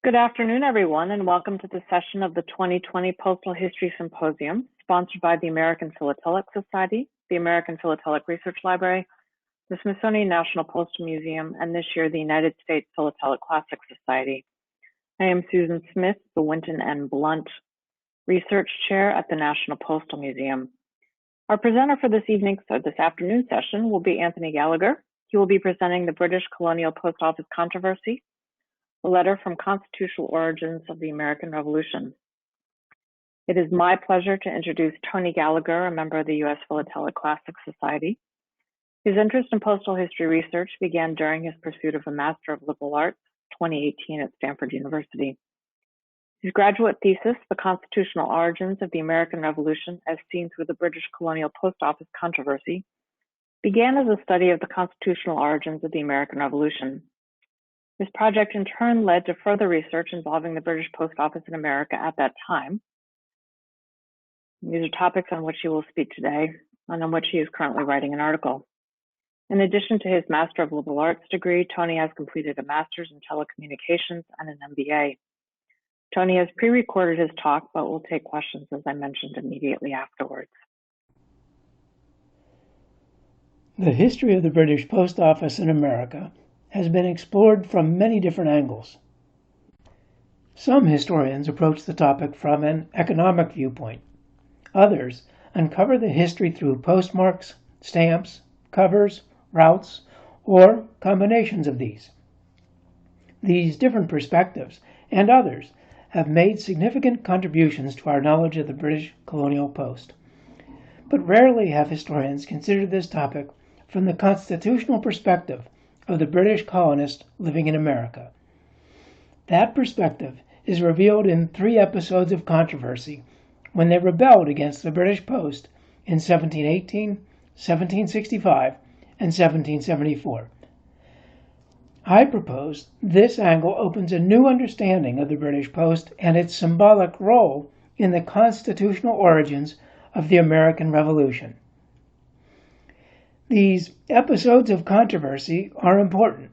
Good afternoon, everyone, and welcome to the session of the 2020 Postal History Symposium, sponsored by the American Philatelic Society, the American Philatelic Research Library, the Smithsonian National Postal Museum, and this year the United States Philatelic Classics Society. I am Susan Smith, the Winton N. Blunt Research Chair at the National Postal Museum. Our presenter for this afternoon session will be Anthony Gallagher. He will be presenting the British Colonial Post Office Controversy, a letter from constitutional origins of the American Revolution. It is my pleasure to introduce Tony Gallagher, a member of the U.S. Philatelic Classics Society. His interest in postal history research began during his pursuit of a Master of Liberal Arts, 2018 at Stanford University. His graduate thesis, The Constitutional Origins of the American Revolution as Seen Through the British Colonial Post Office Controversy, began as a study of the constitutional origins of the American Revolution. This project in turn led to further research involving the British Post Office in America at that time. These are topics on which he will speak today and on which he is currently writing an article. In addition to his Master of Liberal Arts degree, Tony has completed a Master's in Telecommunications and an MBA. Tony has pre-recorded his talk, but will take questions, as I mentioned, immediately afterwards. The history of the British Post Office in America has been explored from many different angles. Some historians approach the topic from an economic viewpoint. Others uncover the history through postmarks, stamps, covers, routes, or combinations of these. These different perspectives and others have made significant contributions to our knowledge of the British colonial post. But rarely have historians considered this topic from the constitutional perspective of the British colonists living in America. That perspective is revealed in 3 episodes of controversy when they rebelled against the British Post in 1718, 1765, and 1774. I propose this angle opens a new understanding of the British Post and its symbolic role in the constitutional origins of the American Revolution. These episodes of controversy are important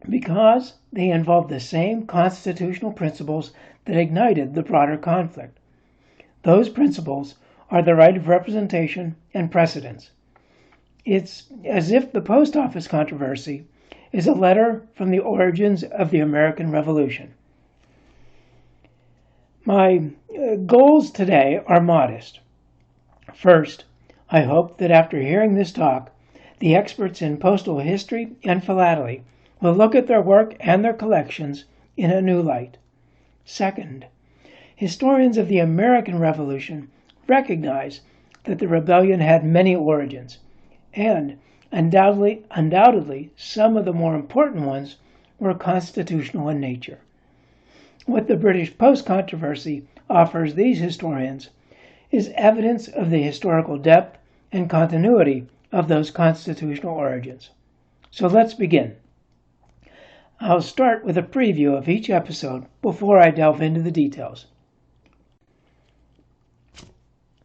because they involve the same constitutional principles that ignited the broader conflict. Those principles are the right of representation and precedence. It's as if the post office controversy is a letter from the origins of the American Revolution. My goals today are modest. First, I hope that after hearing this talk, the experts in postal history and philately will look at their work and their collections in a new light. Second, historians of the American Revolution recognize that the rebellion had many origins, and undoubtedly some of the more important ones were constitutional in nature. What the British Post controversy offers these historians is evidence of the historical depth and continuity of those constitutional origins. So let's begin. I'll start with a preview of each episode before I delve into the details.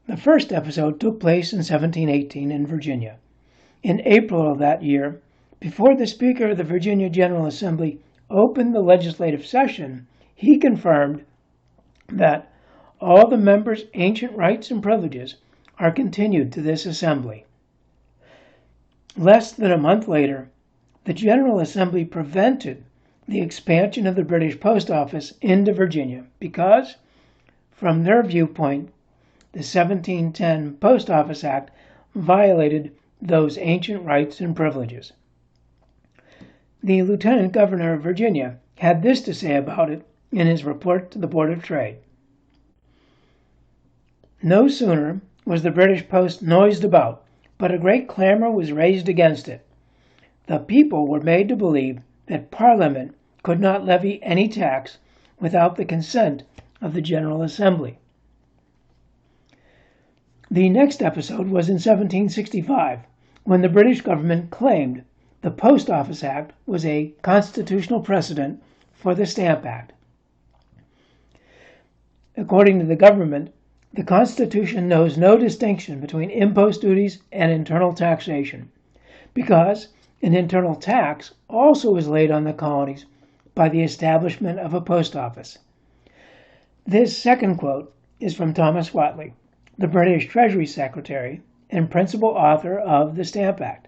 The first episode took place in 1718 in Virginia. In April of that year, before the Speaker of the Virginia General Assembly opened the legislative session, he confirmed that all the members' ancient rights and privileges are continued to this assembly. Less than a month later, the General Assembly prevented the expansion of the British Post Office into Virginia because, from their viewpoint, the 1710 Post Office Act violated those ancient rights and privileges. The Lieutenant Governor of Virginia had this to say about it in his report to the Board of Trade. No sooner was the British Post noised about, but a great clamor was raised against it. The people were made to believe that Parliament could not levy any tax without the consent of the General Assembly. The next episode was in 1765, when the British government claimed the Post Office Act was a constitutional precedent for the Stamp Act. According to the government, the Constitution knows no distinction between impost duties and internal taxation, because an internal tax also is laid on the colonies by the establishment of a post office. This second quote is from Thomas Whately, the British Treasury Secretary and principal author of the Stamp Act.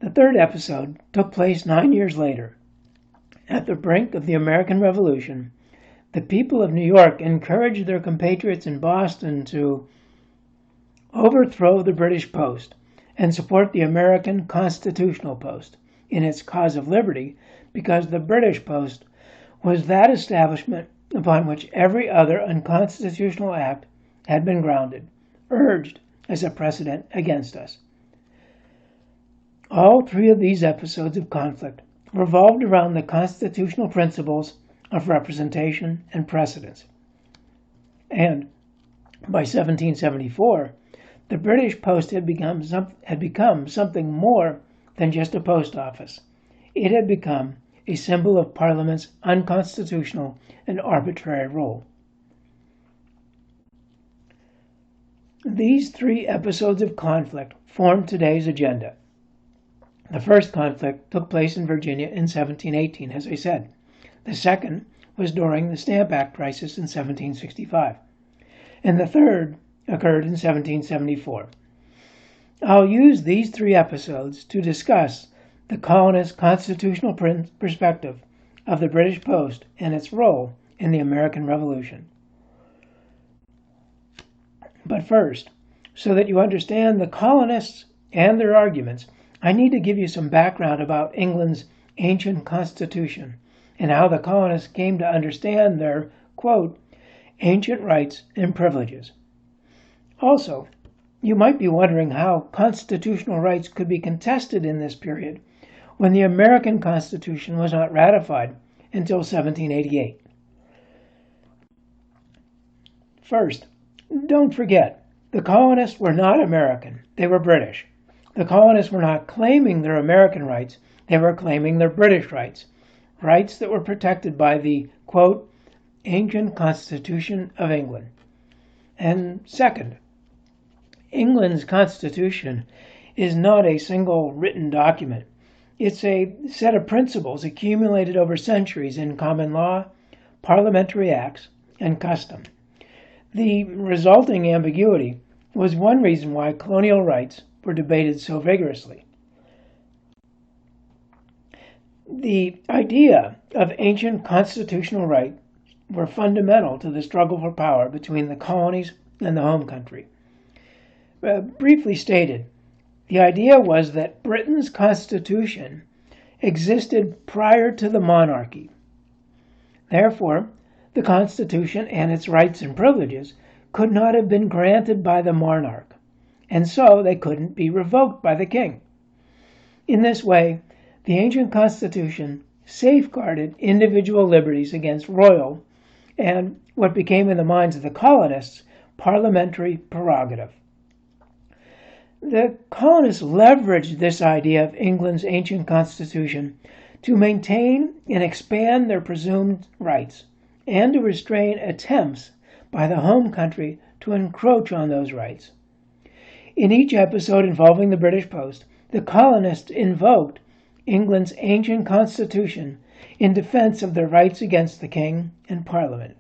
The third episode took place 9 years later. At the brink of the American Revolution, the people of New York encouraged their compatriots in Boston to overthrow the British post and support the American constitutional post in its cause of liberty, because the British post was that establishment upon which every other unconstitutional act had been grounded, urged as a precedent against us. All three of these episodes of conflict revolved around the constitutional principles of representation and precedence. And by 1774, the British post had become something more than just a post office. It had become a symbol of Parliament's unconstitutional and arbitrary rule. These three episodes of conflict form today's agenda. The first conflict took place in Virginia in 1718, as I said. The second was during the Stamp Act crisis in 1765. And the third occurred in 1774. I'll use these three episodes to discuss the colonist constitutional perspective of the British post and its role in the American Revolution. But first, so that you understand the colonists and their arguments, I need to give you some background about England's ancient constitution and how the colonists came to understand their, quote, ancient rights and privileges. Also, you might be wondering how constitutional rights could be contested in this period when the American Constitution was not ratified until 1788. First, don't forget, the colonists were not American, they were British. The colonists were not claiming their American rights, they were claiming their British rights, rights that were protected by the, quote, ancient Constitution of England. And second, England's Constitution is not a single written document. It's a set of principles accumulated over centuries in common law, parliamentary acts, and custom. The resulting ambiguity was one reason why colonial rights were debated so vigorously. The idea of ancient constitutional rights were fundamental to the struggle for power between the colonies and the home country. Briefly stated, the idea was that Britain's constitution existed prior to the monarchy. Therefore, the Constitution and its rights and privileges could not have been granted by the monarch, and so they couldn't be revoked by the king. In this way, the ancient Constitution safeguarded individual liberties against royal and what became in the minds of the colonists parliamentary prerogative. The colonists leveraged this idea of England's ancient constitution to maintain and expand their presumed rights and to restrain attempts by the home country to encroach on those rights. In each episode involving the British post, the colonists invoked England's ancient constitution in defense of their rights against the king and parliament.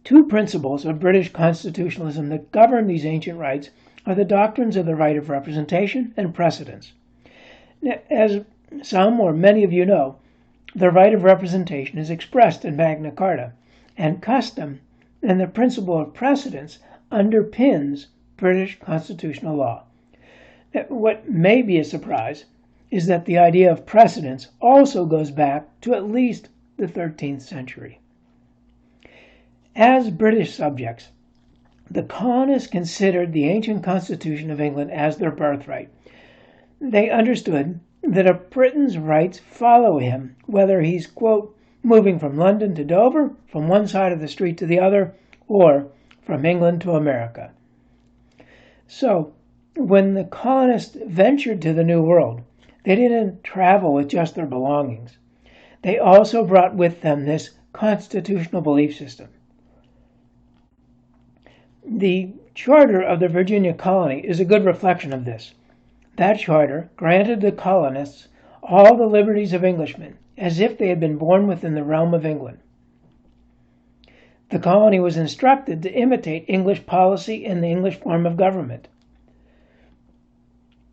Two principles of British constitutionalism that govern these ancient rights are the doctrines of the right of representation and precedence. As some or many of you know, the right of representation is expressed in Magna Carta, and custom and the principle of precedence underpins British constitutional law. What may be a surprise is that the idea of precedence also goes back to at least the 13th century. As British subjects, the colonists considered the ancient Constitution of England as their birthright. They understood that a Briton's rights follow him, whether he's, quote, moving from London to Dover, from one side of the street to the other, or from England to America. So, when the colonists ventured to the New World, they didn't travel with just their belongings. They also brought with them this constitutional belief system. The charter of the Virginia colony is a good reflection of this. That charter granted the colonists all the liberties of Englishmen, as if they had been born within the realm of England. The colony was instructed to imitate English policy and the English form of government.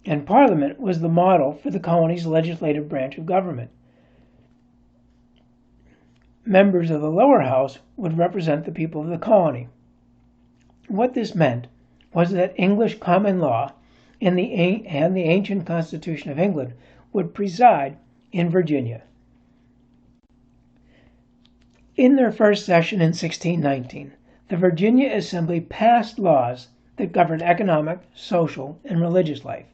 And Parliament was the model for the colony's legislative branch of government. Members of the lower house would represent the people of the colony. What this meant was that English common law and the ancient Constitution of England would preside in Virginia. In their first session in 1619, the Virginia Assembly passed laws that governed economic, social, and religious life.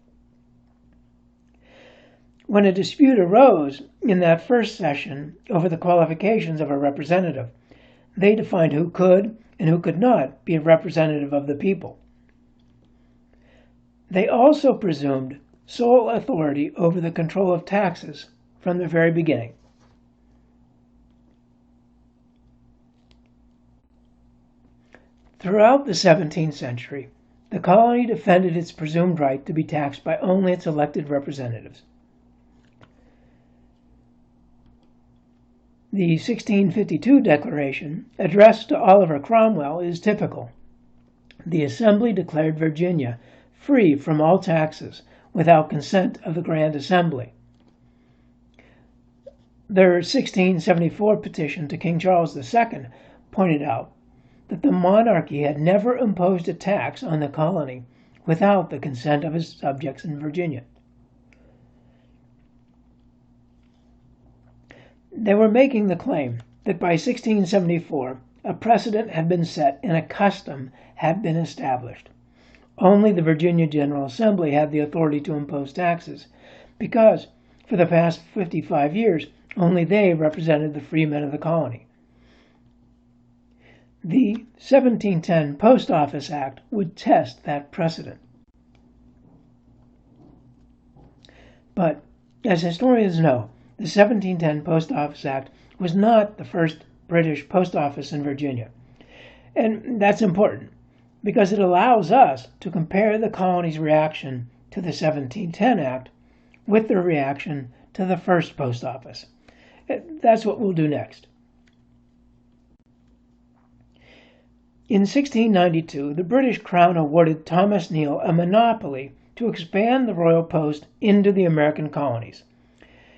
When a dispute arose in that first session over the qualifications of a representative, they defined who could and who could not be a representative of the people. They also presumed sole authority over the control of taxes from the very beginning. Throughout the 17th century, the colony defended its presumed right to be taxed by only its elected representatives. The 1652 Declaration, addressed to Oliver Cromwell, is typical. The Assembly declared Virginia free from all taxes without consent of the Grand Assembly. Their 1674 petition to King Charles II pointed out that the monarchy had never imposed a tax on the colony without the consent of its subjects in Virginia. They were making the claim that by 1674 a precedent had been set and a custom had been established. Only the Virginia General Assembly had the authority to impose taxes, because for the past 55 years only they represented the freemen of the colony. The 1710 Post Office Act would test that precedent. But, as historians know, the 1710 Post Office Act was not the first British post office in Virginia. And that's important, because it allows us to compare the colony's reaction to the 1710 Act with their reaction to the first post office. That's what we'll do next. In 1692, the British Crown awarded Thomas Neal a monopoly to expand the royal post into the American colonies.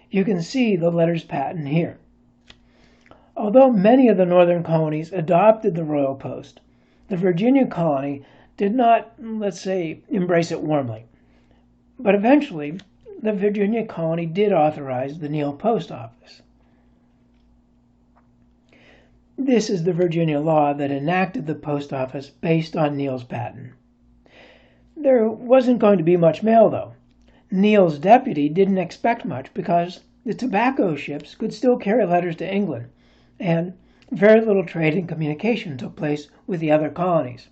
You can see the letters patent here. Although many of the northern colonies adopted the royal post, the Virginia colony did not, let's say, embrace it warmly. But eventually, the Virginia colony did authorize the Neal Post Office. This is the Virginia law that enacted the post office based on Neal's patent. There wasn't going to be much mail, though. Neal's deputy didn't expect much because the tobacco ships could still carry letters to England, and very little trade and communication took place with the other colonies.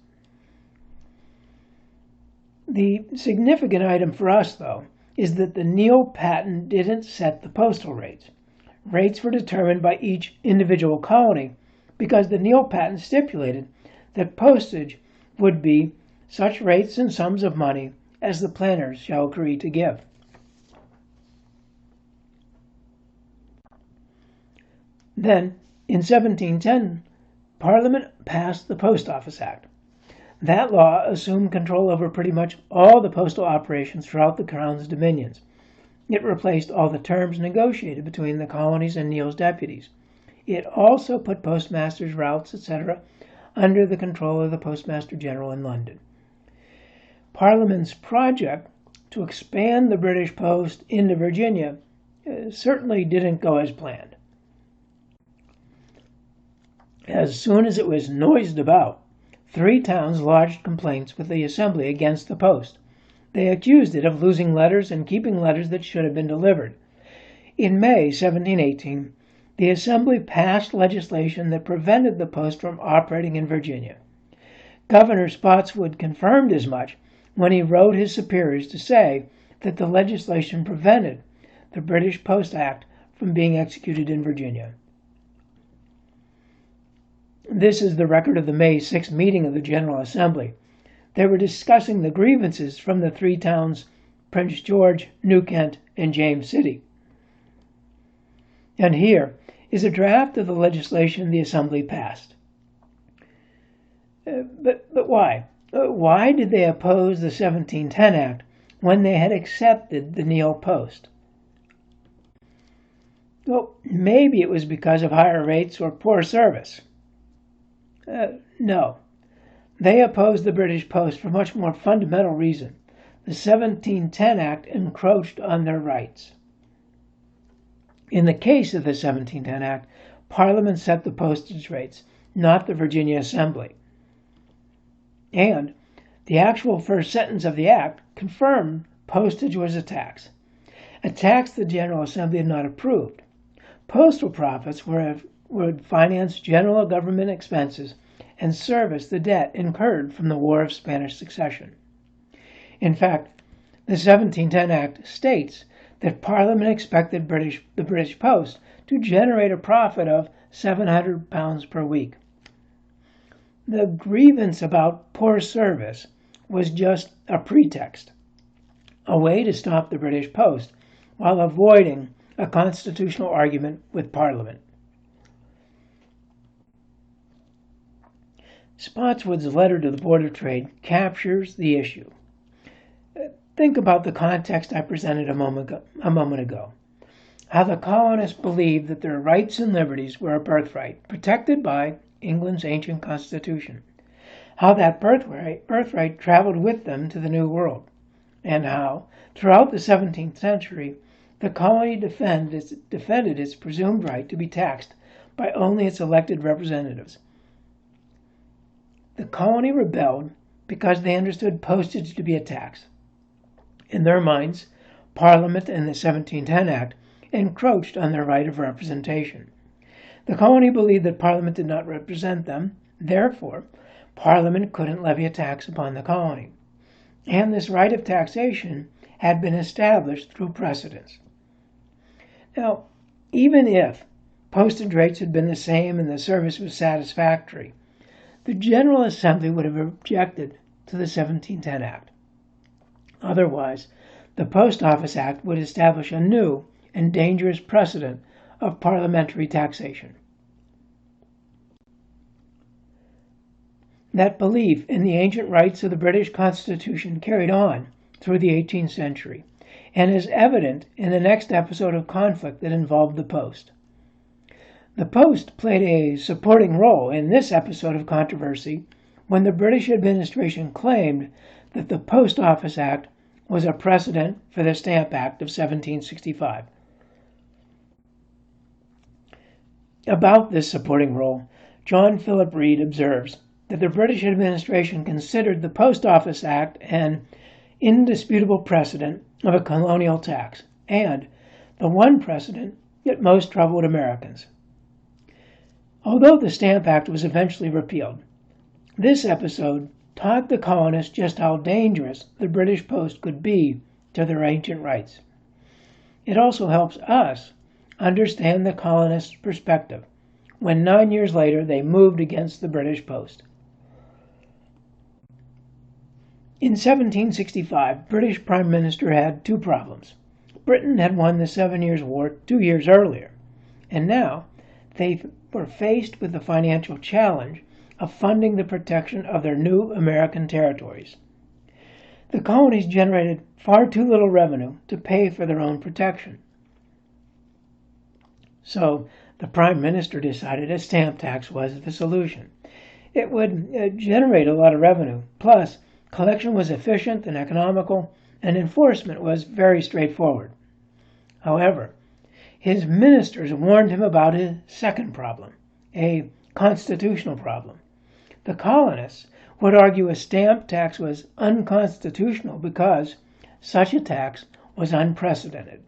The significant item for us, though, is that the Neal patent didn't set the postal rates. Rates were determined by each individual colony because the Neal patent stipulated that postage would be such rates and sums of money as the planters shall agree to give. Then, in 1710, Parliament passed the Post Office Act. That law assumed control over pretty much all the postal operations throughout the Crown's dominions. It replaced all the terms negotiated between the colonies and Neal's deputies. It also put postmasters' routes, etc., under the control of the Postmaster General in London. Parliament's project to expand the British post into Virginia certainly didn't go as planned. As soon as it was noised about, 3 towns lodged complaints with the Assembly against the post. They accused it of losing letters and keeping letters that should have been delivered. In May 1718, the Assembly passed legislation that prevented the post from operating in Virginia. Governor Spotswood confirmed as much when he wrote his superiors to say that the legislation prevented the British Post Act from being executed in Virginia. This is the record of the May 6th meeting of the General Assembly. They were discussing the grievances from the 3 towns, Prince George, New Kent, and James City. And here is a draft of the legislation the Assembly passed. But why? Why did they oppose the 1710 Act when they had accepted the Neal Post? Well, maybe it was because of higher rates or poor service. No. They opposed the British Post for a much more fundamental reason. The 1710 Act encroached on their rights. In the case of the 1710 Act, Parliament set the postage rates, not the Virginia Assembly. And the actual first sentence of the Act confirmed postage was a tax the General Assembly had not approved. Postal profits would finance general government expenses and service the debt incurred from the War of Spanish Succession. In fact, the 1710 Act states that Parliament expected the British Post to generate a profit of £700 per week. The grievance about poor service was just a pretext, a way to stop the British Post while avoiding a constitutional argument with Parliament. Spotswood's letter to the Board of Trade captures the issue. Think about the context I presented a moment ago. How the colonists believed that their rights and liberties were a birthright, protected by England's ancient constitution. How that birthright traveled with them to the New World. And how, throughout the 17th century, the colony defended its presumed right to be taxed by only its elected representatives. The colony rebelled because they understood postage to be a tax. In their minds, Parliament and the 1710 Act encroached on their right of representation. The colony believed that Parliament did not represent them, therefore, Parliament couldn't levy a tax upon the colony. And this right of taxation had been established through precedents. Now, even if postage rates had been the same and the service was satisfactory, the General Assembly would have objected to the 1710 Act. Otherwise, the Post Office Act would establish a new and dangerous precedent of parliamentary taxation. That belief in the ancient rights of the British Constitution carried on through the 18th century and is evident in the next episode of conflict that involved the Post. The Post played a supporting role in this episode of controversy when the British administration claimed that the Post Office Act was a precedent for the Stamp Act of 1765. About this supporting role, John Philip Reed observes that the British administration considered the Post Office Act an indisputable precedent of a colonial tax and the one precedent that most troubled Americans. Although the Stamp Act was eventually repealed, this episode taught the colonists just how dangerous the British Post could be to their ancient rights. It also helps us understand the colonists' perspective when 9 years later they moved against the British Post. In 1765, British Prime Minister had two problems. Britain had won the 7 Years' War 2 years earlier, and now they were faced with the financial challenge of funding the protection of their new American territories. The colonies generated far too little revenue to pay for their own protection. So the Prime Minister decided a stamp tax was the solution. It would generate a lot of revenue, plus collection was efficient and economical, and enforcement was very straightforward. However, his ministers warned him about his second problem, a constitutional problem. The colonists would argue a stamp tax was unconstitutional because such a tax was unprecedented.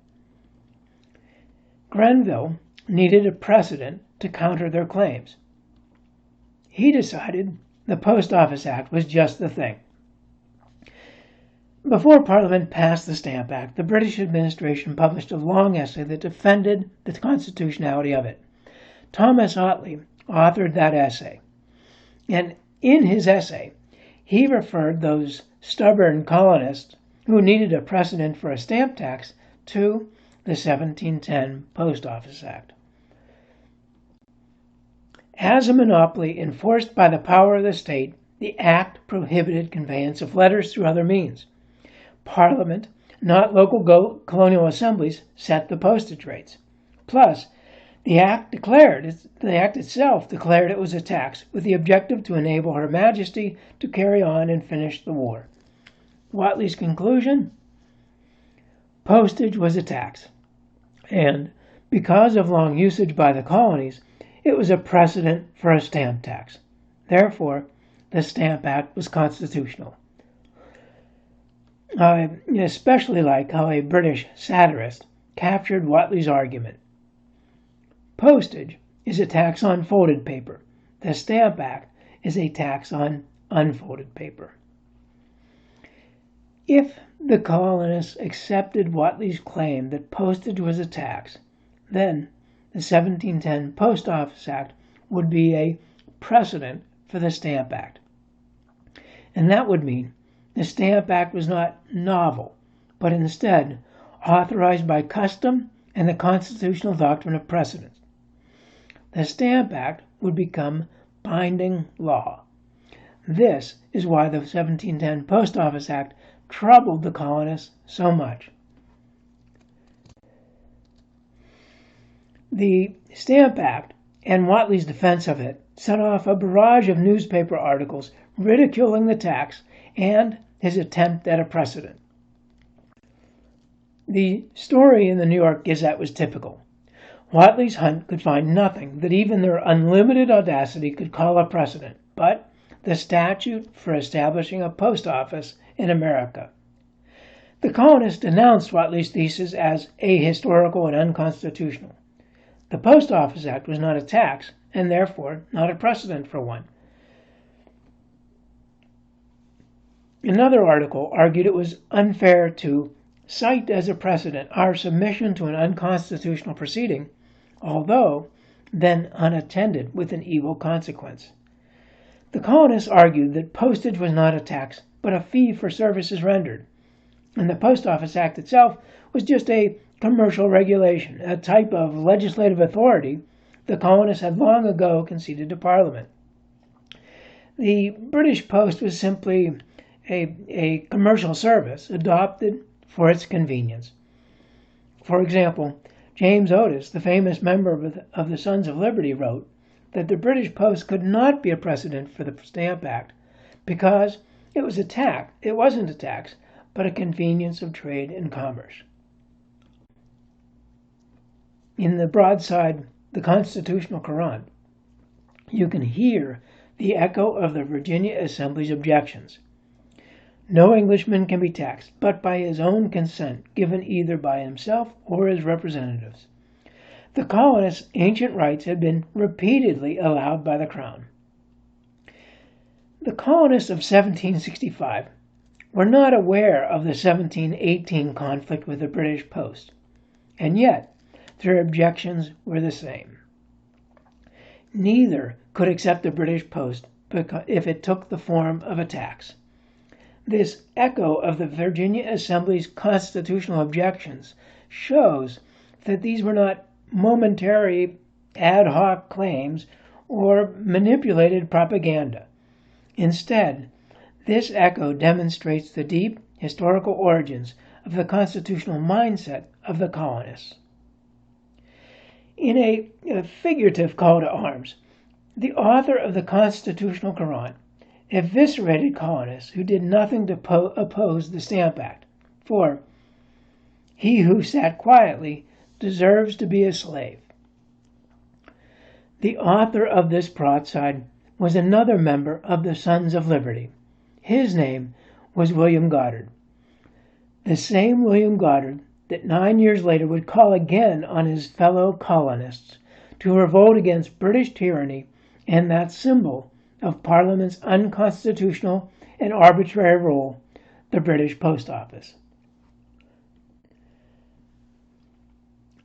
Grenville needed a precedent to counter their claims. He decided the Post Office Act was just the thing. Before Parliament passed the Stamp Act, the British administration published a long essay that defended the constitutionality of it. Thomas Ottley authored that essay. And in his essay, he referred those stubborn colonists who needed a precedent for a stamp tax to the 1710 Post Office Act. As a monopoly enforced by the power of the state, the Act prohibited conveyance of letters through other means. Parliament, not local colonial assemblies, set the postage rates. Plus, the Act itself declared it was a tax with the objective to enable Her Majesty to carry on and finish the war. Whately's conclusion? Postage was a tax, and because of long usage by the colonies, it was a precedent for a stamp tax. Therefore, the Stamp Act was constitutional. I especially like how a British satirist captured Whately's argument. Postage is a tax on folded paper. The Stamp Act is a tax on unfolded paper. If the colonists accepted Whately's claim that postage was a tax, then the 1710 Post Office Act would be a precedent for the Stamp Act. And that would mean the Stamp Act was not novel, but instead authorized by custom and the constitutional doctrine of precedence. The Stamp Act would become binding law. This is why the 1710 Post Office Act troubled the colonists so much. The Stamp Act and Whately's defense of it set off a barrage of newspaper articles ridiculing the tax and his attempt at a precedent. The story in the New York Gazette was typical. Whately's hunt could find nothing that even their unlimited audacity could call a precedent, but the statute for establishing a post office in America. The colonists denounced Whately's thesis as ahistorical and unconstitutional. The Post Office Act was not a tax, and therefore not a precedent for one. Another article argued it was unfair to cite as a precedent our submission to an unconstitutional proceeding, although then unattended with an evil consequence. The colonists argued that postage was not a tax, but a fee for services rendered, and the Post Office Act itself was just a commercial regulation, a type of legislative authority the colonists had long ago conceded to Parliament. The British Post was simply a commercial service adopted for its convenience. For example, James Otis, the famous member of the Sons of Liberty, wrote that the British Post could not be a precedent for the Stamp Act because it wasn't a tax, but a convenience of trade and commerce. In the broadside, The Constitutional Quran, you can hear the echo of the Virginia Assembly's objections. No Englishman can be taxed, but by his own consent, given either by himself or his representatives. The colonists' ancient rights had been repeatedly allowed by the Crown. The colonists of 1765 were not aware of the 1718 conflict with the British Post, and yet their objections were the same. Neither could accept the British Post if it took the form of a tax. This echo of the Virginia Assembly's constitutional objections shows that these were not momentary ad hoc claims or manipulated propaganda. Instead, this echo demonstrates the deep historical origins of the constitutional mindset of the colonists. In a figurative call to arms, the author of the Constitutional Quran eviscerated colonists who did nothing to oppose the Stamp Act, for he who sat quietly deserves to be a slave. The author of this broadside was another member of the Sons of Liberty. His name was William Goddard, the same William Goddard that 9 years later would call again on his fellow colonists to revolt against British tyranny and that symbol of Parliament's unconstitutional and arbitrary rule, the British Post Office.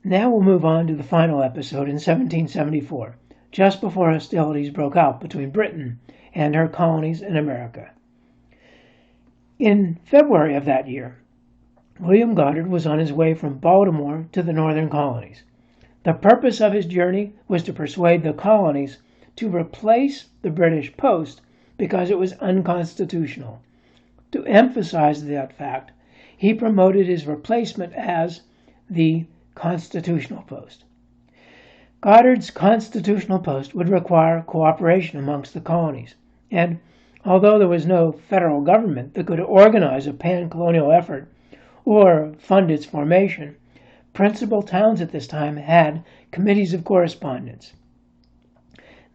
Now we'll move on to the final episode in 1774, just before hostilities broke out between Britain and her colonies in America. In February of that year, William Goddard was on his way from Baltimore to the northern colonies. The purpose of his journey was to persuade the colonies to replace the British post because it was unconstitutional. To emphasize that fact, he promoted his replacement as the constitutional post. Goddard's constitutional post would require cooperation amongst the colonies, and although there was no federal government that could organize a pan-colonial effort or fund its formation, principal towns at this time had committees of correspondence.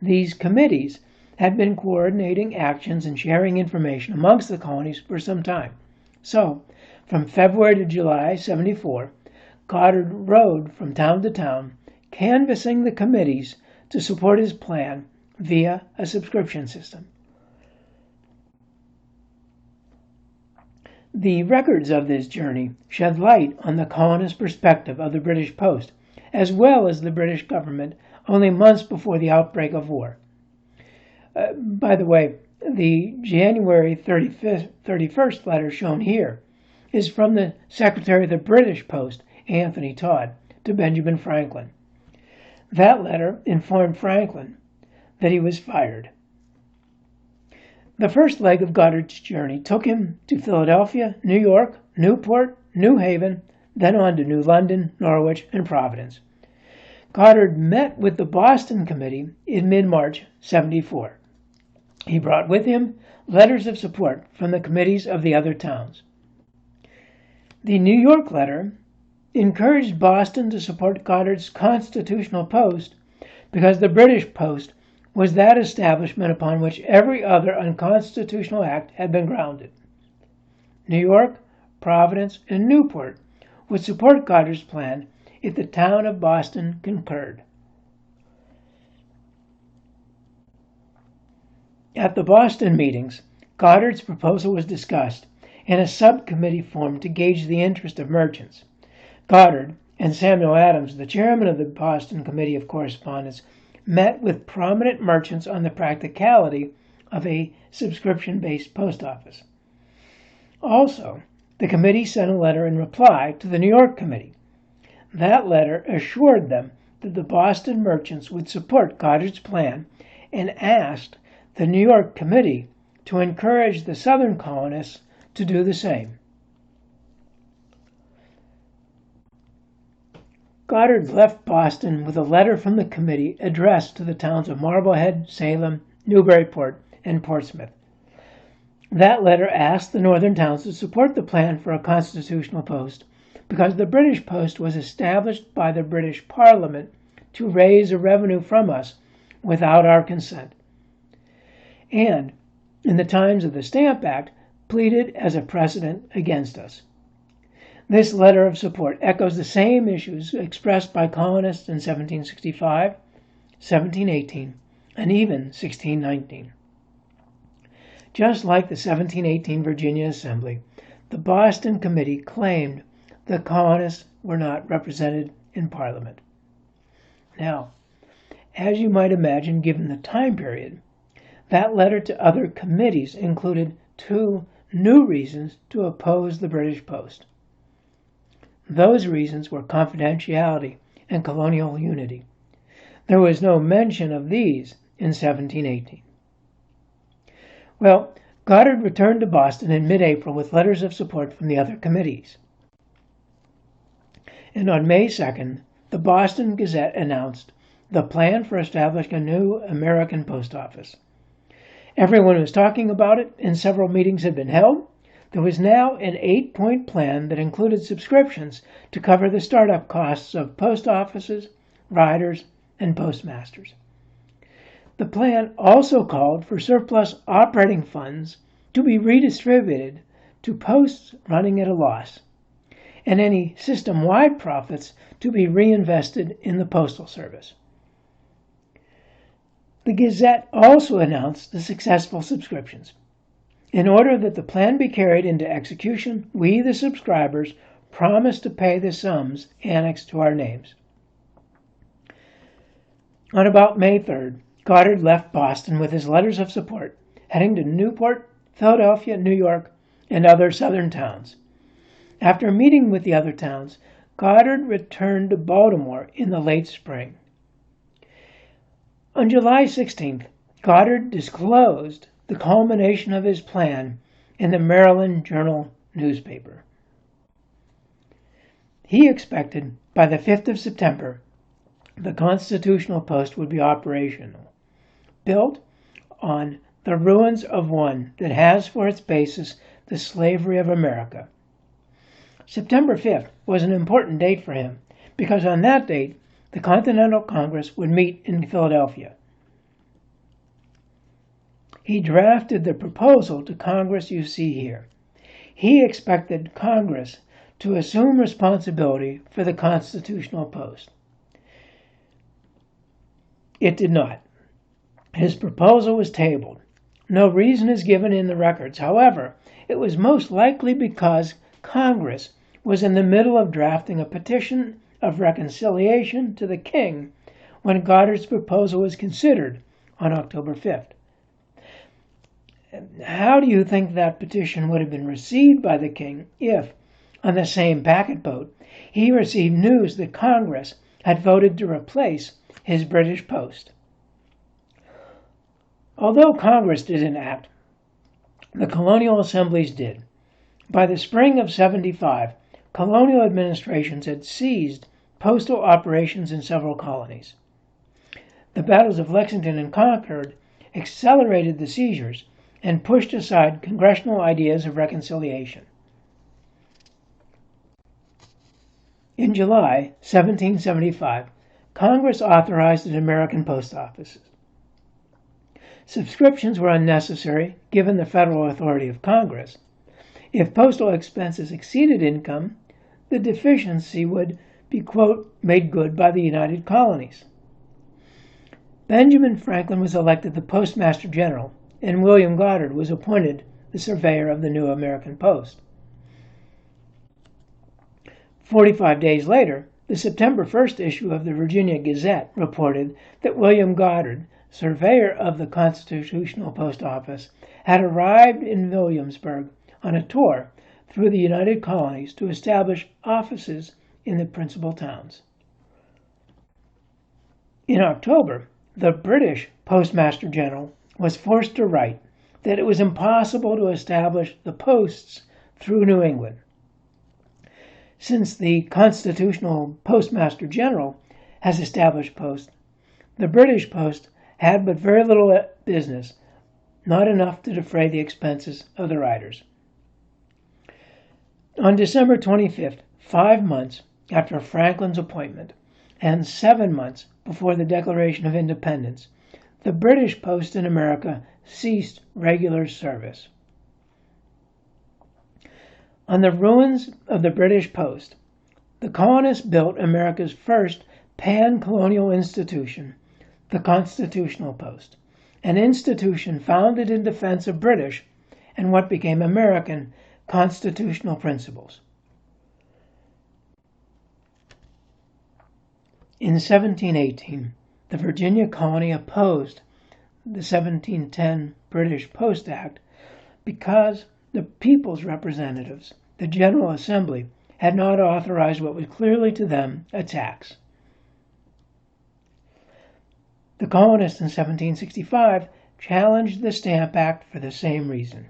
These committees had been coordinating actions and sharing information amongst the colonies for some time. So, from February to July 74, Goddard rode from town to town, canvassing the committees to support his plan via a subscription system. The records of this journey shed light on the colonist perspective of the British post, as well as the British government only months before the outbreak of war. By the way, the January 31st letter shown here is from the Secretary of the British Post, Anthony Todd, to Benjamin Franklin. That letter informed Franklin that he was fired. The first leg of Goddard's journey took him to Philadelphia, New York, Newport, New Haven, then on to New London, Norwich, and Providence. Goddard met with the Boston Committee in mid-March 74. He brought with him letters of support from the committees of the other towns. The New York letter encouraged Boston to support Goddard's constitutional post because the British post was that establishment upon which every other unconstitutional act had been grounded. New York, Providence, and Newport would support Goddard's plan if the town of Boston concurred. At the Boston meetings, Goddard's proposal was discussed and a subcommittee formed to gauge the interest of merchants. Goddard and Samuel Adams, the chairman of the Boston Committee of Correspondence, met with prominent merchants on the practicality of a subscription-based post office. Also, the committee sent a letter in reply to the New York Committee. That letter assured them that the Boston merchants would support Goddard's plan and asked the New York Committee to encourage the Southern colonists to do the same. Goddard left Boston with a letter from the committee addressed to the towns of Marblehead, Salem, Newburyport, and Portsmouth. That letter asked the northern towns to support the plan for a constitutional post because the British post was established by the British Parliament to raise a revenue from us without our consent, and, in the times of the Stamp Act, pleaded as a precedent against us. This letter of support echoes the same issues expressed by colonists in 1765, 1718, and even 1619. Just like the 1718 Virginia Assembly, the Boston Committee claimed the colonists were not represented in Parliament. Now, as you might imagine given the time period, that letter to other committees included two new reasons to oppose the British post. Those reasons were confidentiality and colonial unity. There was no mention of these in 1718. Well, Goddard returned to Boston in mid-April with letters of support from the other committees. And on May 2nd, the Boston Gazette announced the plan for establishing a new American post office. Everyone was talking about it, and several meetings had been held. There was now an 8-point plan that included subscriptions to cover the startup costs of post offices, riders, and postmasters. The plan also called for surplus operating funds to be redistributed to posts running at a loss, and any system-wide profits to be reinvested in the Postal Service. The Gazette also announced the successful subscriptions. In order that the plan be carried into execution, we, the subscribers, promise to pay the sums annexed to our names. On about May 3rd, Goddard left Boston with his letters of support, heading to Newport, Philadelphia, New York, and other southern towns. After meeting with the other towns, Goddard returned to Baltimore in the late spring. On July 16th, Goddard disclosed the culmination of his plan in the Maryland Journal newspaper. He expected by the 5th of September the Constitutional Post would be operational, built on the ruins of one that has for its basis the slavery of America. September 5th was an important date for him because on that date the Continental Congress would meet in Philadelphia. He drafted the proposal to Congress you see here. He expected Congress to assume responsibility for the Constitutional Post. It did not. His proposal was tabled. No reason is given in the records. However, it was most likely because Congress was in the middle of drafting a petition of reconciliation to the king when Goddard's proposal was considered on October 5th. How do you think that petition would have been received by the king if, on the same packet boat, he received news that Congress had voted to replace his British post? Although Congress didn't act, the colonial assemblies did. By the spring of '75, colonial administrations had seized postal operations in several colonies. The battles of Lexington and Concord accelerated the seizures and pushed aside congressional ideas of reconciliation. In July 1775, Congress authorized an American post office. Subscriptions were unnecessary given the federal authority of Congress. If postal expenses exceeded income, the deficiency would be, quote, made good by the United Colonies. Benjamin Franklin was elected the Postmaster General, and William Goddard was appointed the surveyor of the new American post. 45 days later, the September 1st issue of the Virginia Gazette reported that William Goddard, surveyor of the Constitutional Post Office, had arrived in Williamsburg on a tour through the United Colonies to establish offices in the principal towns. In October, the British Postmaster General was forced to write that it was impossible to establish the posts through New England. Since the Constitutional Postmaster General has established posts, the British post had but very little business, not enough to defray the expenses of the riders. On December 25th, 5 months after Franklin's appointment, and 7 months before the Declaration of Independence, the British post in America ceased regular service. On the ruins of the British post, the colonists built America's first pan-colonial institution, the Constitutional Post, an institution founded in defense of British and what became American constitutional principles. In 1718, the Virginia colony opposed the 1710 British Post Act because the people's representatives, the General Assembly, had not authorized what was clearly to them a tax. The colonists in 1765 challenged the Stamp Act for the same reason.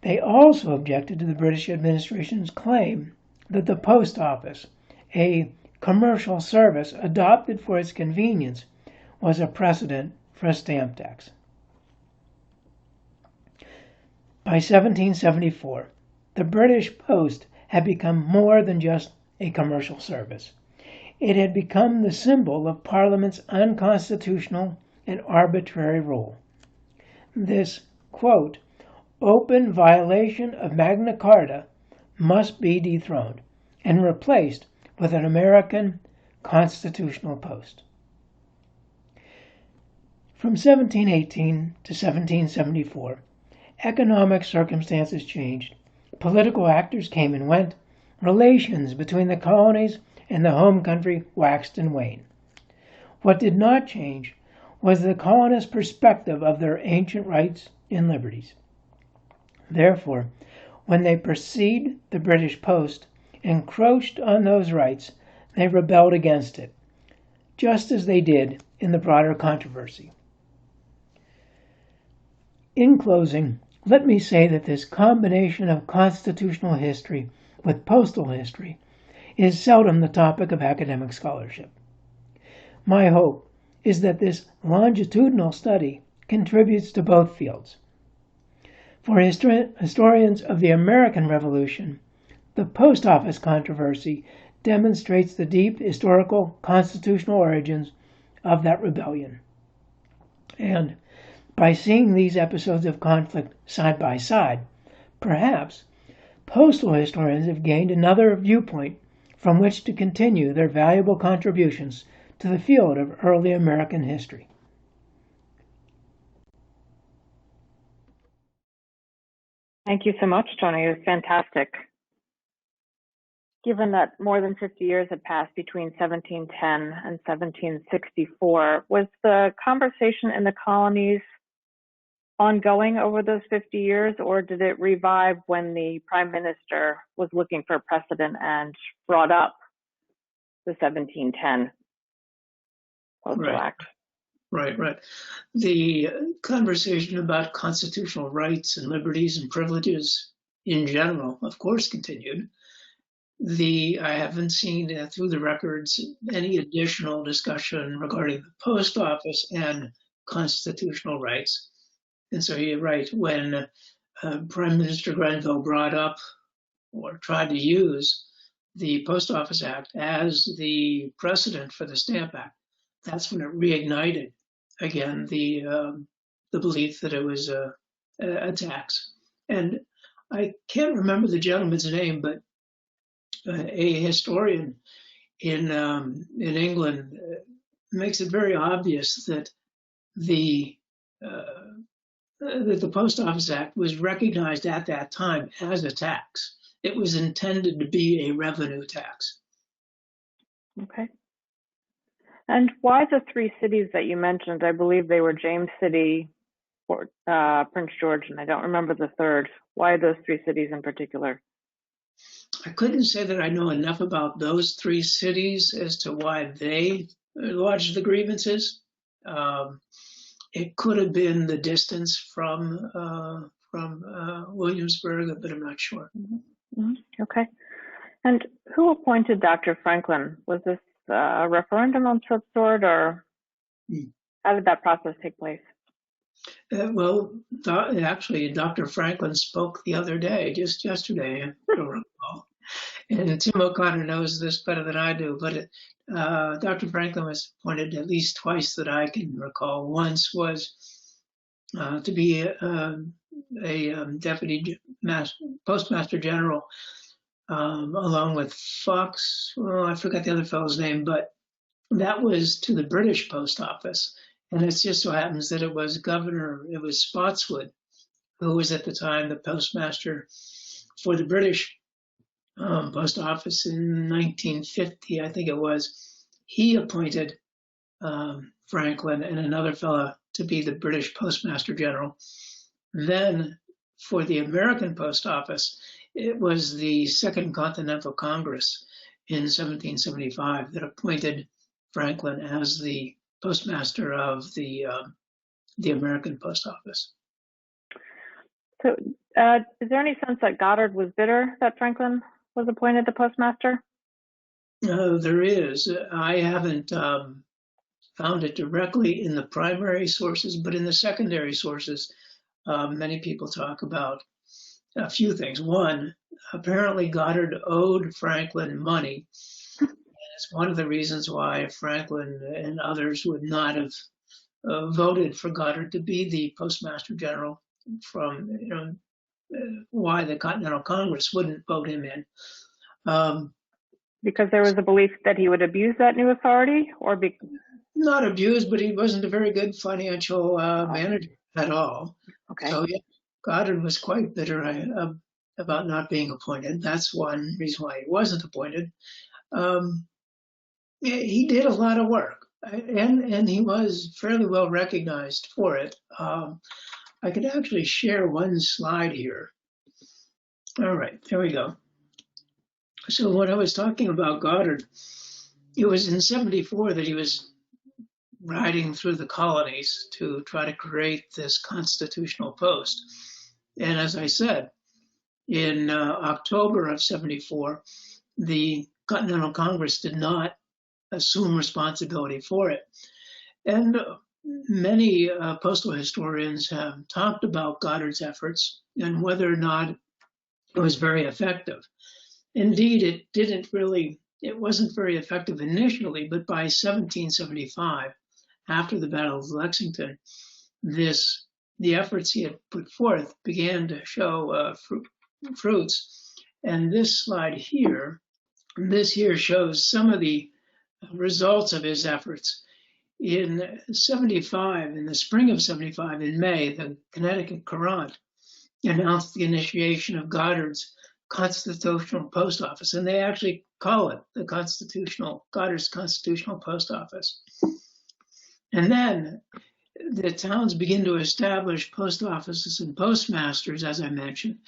They also objected to the British administration's claim that the post office, a commercial service adopted for its convenience, was a precedent for a stamp tax. By 1774, the British Post had become more than just a commercial service. It had become the symbol of Parliament's unconstitutional and arbitrary rule. This, quote, open violation of Magna Carta must be dethroned and replaced with an American constitutional post. From 1718 to 1774, economic circumstances changed. Political actors came and went. Relations between the colonies and the home country waxed and waned. What did not change was the colonists' perspective of their ancient rights and liberties. Therefore, when they perceived the British Post encroached on those rights, they rebelled against it, just as they did in the broader controversy. In closing, let me say that this combination of constitutional history with postal history is seldom the topic of academic scholarship. My hope is that this longitudinal study contributes to both fields. For historians of the American Revolution, the post office controversy demonstrates the deep historical constitutional origins of that rebellion. And by seeing these episodes of conflict side by side, perhaps postal historians have gained another viewpoint from which to continue their valuable contributions to the field of early American history. Thank you so much, Tony. It was fantastic. Given that more than 50 years had passed between 1710 and 1764, was the conversation in the colonies ongoing over those 50 years, or did it revive when the prime minister was looking for precedent and brought up the 1710 Postal Act? Right. The conversation about constitutional rights and liberties and privileges in general, of course, continued. I haven't seen through the records any additional discussion regarding the post office and constitutional rights. And so you're right, when Prime Minister Grenville brought up or tried to use the Post Office Act as the precedent for the Stamp Act, that's when it reignited again the belief that it was a tax. And I can't remember the gentleman's name, but a historian in England makes it very obvious that the Post Office Act was recognized at that time as a tax. It was intended to be a revenue tax. Okay. And why the three cities that you mentioned? I believe they were James City, Prince George, and I don't remember the third. Why those three cities in particular? I couldn't say that I know enough about those three cities as to why they lodged the grievances. It could have been the distance from Williamsburg, but I'm not sure. Mm-hmm. Okay. And who appointed Dr. Franklin? Was this a referendum of some sort, or how did that process take place? Actually, Dr. Franklin spoke the other day, just yesterday, I don't recall. And Tim O'Connor knows this better than I do, but Dr. Franklin was appointed at least twice that I can recall. Once was to be a deputy postmaster general, along with Fox. Well, I forgot the other fellow's name, but that was to the British Post Office. And it just so happens that it was Spotswood, who was at the time the postmaster for the British Post Office in 1950, I think it was. He appointed Franklin and another fellow to be the British Postmaster General. Then for the American Post Office, it was the Second Continental Congress in 1775 that appointed Franklin as the postmaster of the American Post Office. So is there any sense that Goddard was bitter that Franklin was appointed the postmaster? There is. I haven't found it directly in the primary sources, but in the secondary sources, many people talk about a few things. One, apparently Goddard owed Franklin money. And it's one of the reasons why Franklin and others would not have voted for Goddard to be the postmaster general, from why the Continental Congress wouldn't vote him in. Because there was a belief that he would abuse that new authority, or not abuse, but he wasn't a very good financial manager at all. Okay. So yeah, Goddard was quite bitter about not being appointed. That's one reason why he wasn't appointed. He did a lot of work, and he was fairly well recognized for it. I could actually share one slide here. All right, there we go. So when I was talking about Goddard, it was in 74 that he was riding through the colonies to try to create this constitutional post. And as I said, in October of 74, the Continental Congress did not assume responsibility for it. And many postal historians have talked about Goddard's efforts and whether or not it was very effective. Indeed, it wasn't very effective initially, but by 1775, after the Battle of Lexington, the efforts he had put forth began to show fruits. And this slide here, shows some of the results of his efforts. In 75, in the spring of 75, in May, the Connecticut Courant announced the initiation of Goddard's Constitutional Post Office, and they actually call it the Goddard's Constitutional Post Office. And then the towns begin to establish post offices and postmasters, as I mentioned.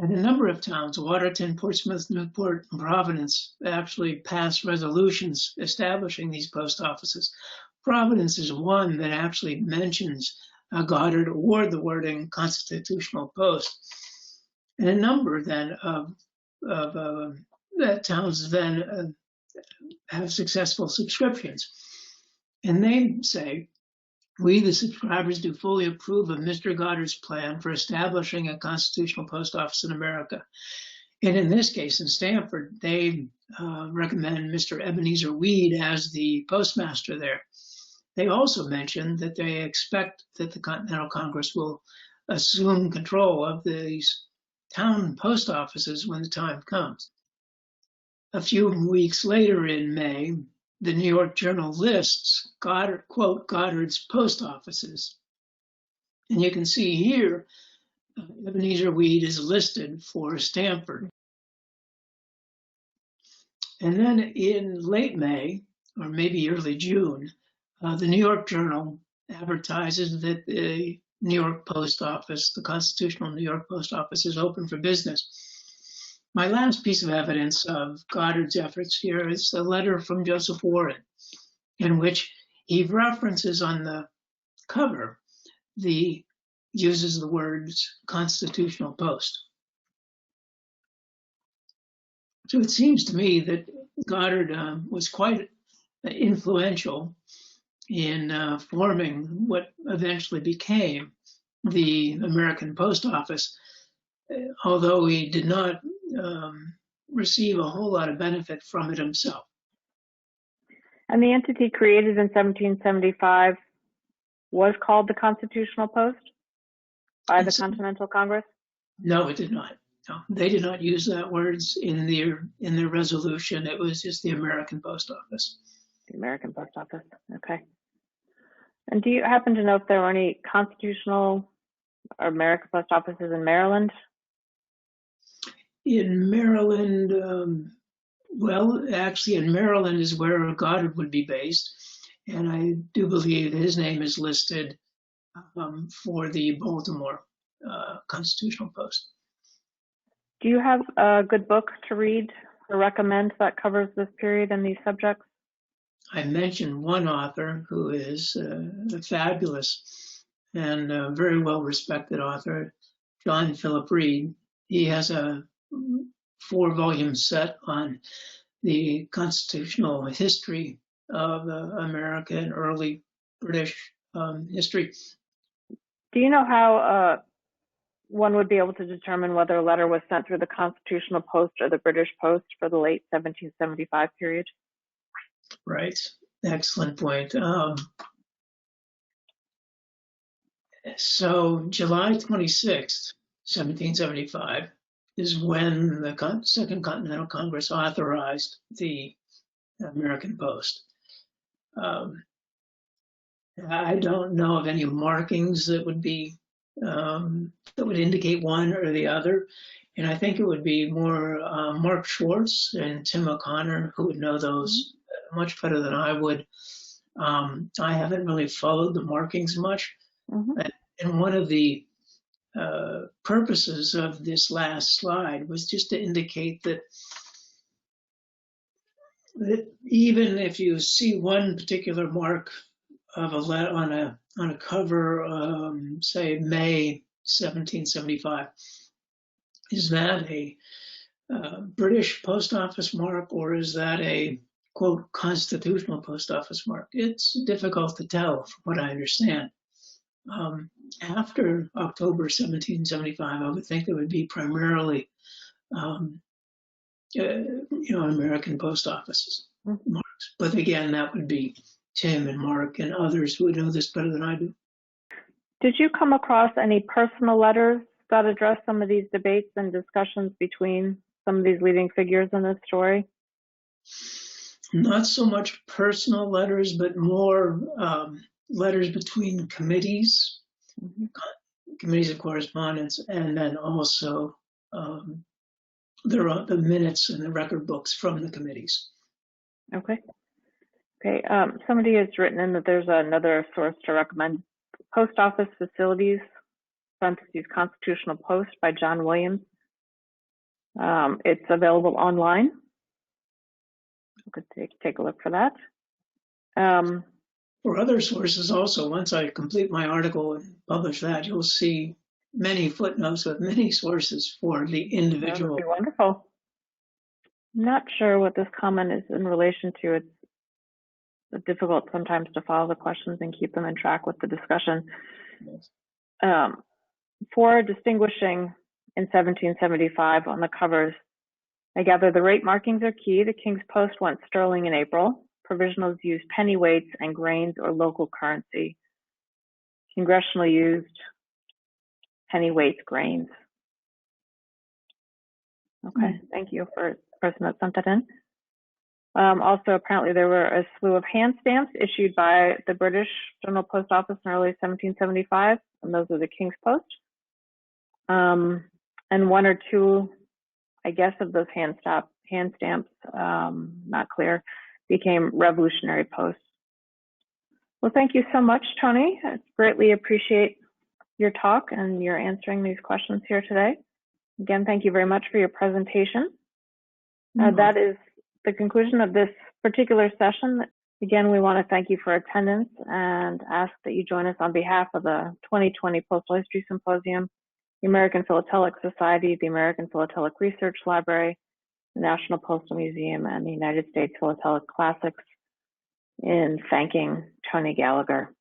And a number of towns, Watertown, Portsmouth, Newport, and Providence, actually passed resolutions establishing these post offices. Providence is one that actually mentions Goddard or the wording constitutional post. And a number then of towns then have successful subscriptions. And they say, we, the subscribers, do fully approve of Mr. Goddard's plan for establishing a constitutional post office in America. And in this case, in Stanford, they recommend Mr. Ebenezer Weed as the postmaster there. They also mentioned that they expect that the Continental Congress will assume control of these town post offices when the time comes. A few weeks later in May, the New York Journal lists Goddard's post offices. And you can see here, Ebenezer Weed is listed for Stanford. And then in late May, or maybe early June, the New York Journal advertises that the New York Post Office, the Constitutional New York Post Office, is open for business. My last piece of evidence of Goddard's efforts here is a letter from Joseph Warren, in which he references on the cover, uses the words constitutional post. So it seems to me that Goddard was quite influential in forming what eventually became the American Post Office, although he did not receive a whole lot of benefit from it himself. And the entity created in 1775 was called the Constitutional Post by the Continental Congress? No, it did not. No, they did not use that words in their resolution. It was just the American Post Office. The American Post Office. Okay. And do you happen to know if there were any constitutional or American post offices in Maryland? In Maryland, actually in Maryland is where Goddard would be based. And I do believe his name is listed for the Baltimore Constitutional Post. Do you have a good book to read or recommend that covers this period and these subjects? I mentioned one author who is a fabulous and very well-respected author, John Philip Reed. He has a 4-volume set on the constitutional history of America and early British history. Do you know how one would be able to determine whether a letter was sent through the Constitutional Post or the British Post for the late 1775 period? Right. Excellent point. So July 26th, 1775 is when the Second Continental Congress authorized the American Post. I don't know of any markings that would be that would indicate one or the other. And I think it would be more Mark Schwartz and Tim O'Connor who would know those much better than I would. I haven't really followed the markings much. Mm-hmm. And one of the purposes of this last slide was just to indicate that even if you see one particular mark of a letter on a cover, say May 1775. Is that a British post office mark, or is that a quote constitutional post office mark? It's difficult to tell, from what I understand. After October 1775, I would think it would be primarily, American post offices marks. But again, that would be Tim and Mark and others who would know this better than I do. Did you come across any personal letters that address some of these debates and discussions between some of these leading figures in this story? Not so much personal letters, but more letters between committees, committees of correspondence, and then also the minutes and the record books from the committees. Okay. Somebody has written in that there's another source to recommend, Post Office Facilities, parentheses, Constitutional Post by John Williams. It's available online. You could take a look for that. For other sources also, once I complete my article and publish that, you'll see many footnotes with many sources for the individual. That would be wonderful. I'm not sure what this comment is in relation to. It's difficult sometimes to follow the questions and keep them in track with the discussion. For distinguishing in 1775 on the covers, I gather the rate markings are key. The King's Post went sterling in April. Provisionals used penny weights and grains or local currency. Congressional used penny weights, grains. Okay, thank you for the person that sent that in. Also, apparently there were a slew of hand stamps issued by the British General Post Office in early 1775, and those are the King's Post. And one or two, I guess, of those hand stamps, not clear, became Revolutionary Posts. Well, thank you so much, Tony. I greatly appreciate your talk and your answering these questions here today. Again, thank you very much for your presentation. That is the conclusion of this particular session. Again, we want to thank you for attendance and ask that you join us on behalf of the 2020 Postal History Symposium, the American Philatelic Society, the American Philatelic Research Library, the National Postal Museum, and the United States Philatelic Classics in thanking Tony Gallagher.